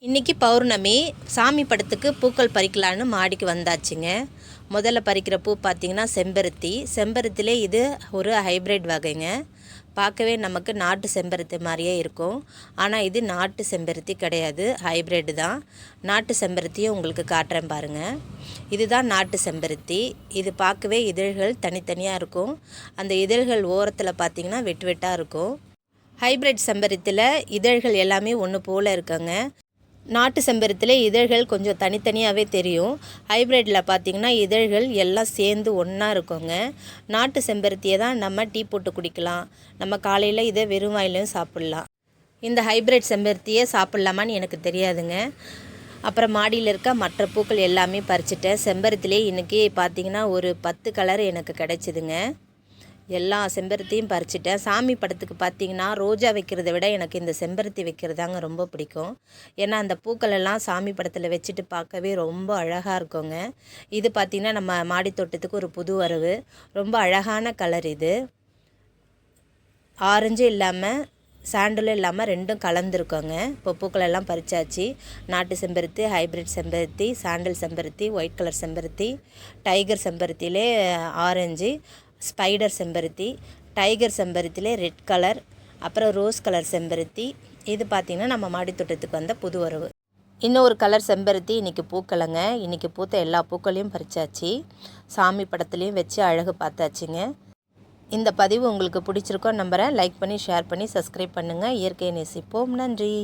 இன்றைக்கி பௌர்ணமி. சாமி படத்துக்கு பூக்கள் பறிக்கலான்னு மாடிக்கு வந்தாச்சுங்க. முதல்ல பறிக்கிற பூ பார்த்திங்கன்னா செம்பருத்தி. செம்பருத்திலே இது ஒரு ஹைப்ரிட் வகைங்க. பார்க்கவே நமக்கு நாட்டு செம்பருத்தி மாதிரியே இருக்கும். ஆனால் இது நாட்டு செம்பருத்தி கிடையாது, ஹைப்ரிட் தான். நாட்டு செம்பருத்தியை உங்களுக்கு காட்டுறேன் பாருங்கள். இதுதான் நாட்டு செம்பருத்தி. இது பார்க்கவே இதழ்கள் தனித்தனியாக இருக்கும். அந்த இதழ்கள் ஓரத்தில் பார்த்திங்கன்னா வெட்டு வெட்டாக இருக்கும். ஹைப்ரிட் செம்பருத்தியில் இதழ்கள் எல்லாமே ஒன்று போல் இருக்குங்க. நாட்டு செம்பருத்தியில் இதழ்கள் கொஞ்சம் தனித்தனியாகவே தெரியும். ஹைப்ரிட்டில் பார்த்திங்கன்னா இதழ்கள் எல்லாம் சேர்ந்து ஒன்றா இருக்குங்க. நாட்டு செம்பருத்தியை தான் நம்ம டீ போட்டு குடிக்கலாம். நம்ம காலையில் இதை வெறும் வாயிலையும் சாப்பிட்லாம். இந்த ஹைப்ரிட் செம்பருத்தியை சாப்பிட்லாமான்னு எனக்கு தெரியாதுங்க. அப்புறம் மாடியில் இருக்க மற்ற பூக்கள் எல்லாமே பறிச்சிட்டேன். செம்பருத்திலே இன்றைக்கி பார்த்திங்கன்னா ஒரு 10 கலர் எனக்கு கிடச்சிதுங்க. எல்லா செம்பருத்தியும் பறிச்சிட்டேன். சாமி படத்துக்கு பார்த்திங்கன்னா ரோஜா வைக்கிறத விட எனக்கு இந்த செம்பருத்தி வைக்கிறதாங்க ரொம்ப பிடிக்கும். ஏன்னா அந்த பூக்களெல்லாம் சாமி படத்தில் வச்சுட்டு பார்க்கவே ரொம்ப அழகாக இருக்குங்க. இது பார்த்திங்கன்னா நம்ம மாடி தோட்டத்துக்கு ஒரு புது வரவு. ரொம்ப அழகான கலர் இது. ஆரஞ்சு இல்லாமல் சாண்டலும் இல்லாமல் ரெண்டும் கலந்துருக்கோங்க. இப்போ பூக்களெல்லாம் பறிச்சாச்சு. நாட்டு செம்பருத்தி, ஹைப்ரிட் செம்பருத்தி, சாண்டல் செம்பருத்தி, ஒயிட் கலர் செம்பருத்தி, டைகர் செம்பருத்தியிலே ஆரஞ்சு, ஸ்பைடர் செம்பருத்தி, டைகர் செம்பருத்தியிலே ரெட் கலர், அப்புறம் ரோஸ் கலர் செம்பருத்தி. இது பார்த்திங்கன்னா நம்ம மாடித்தோட்டத்துக்கு வந்த புது வரவு. இன்னொரு கலர் செம்பருத்தி இன்றைக்கி பூக்கலைங்க. இன்றைக்கி பூத்த எல்லா பூக்களையும் பறிச்சாச்சு. சாமி படத்துலேயும் வச்சு அழகு பார்த்தாச்சுங்க. இந்த பதிவு உங்களுக்கு பிடிச்சிருக்கோ நம்புகிறேன். லைக் பண்ணி, ஷேர் பண்ணி, சப்ஸ்கிரைப் பண்ணுங்கள். இயற்கையை நேசிப்போம். நன்றி.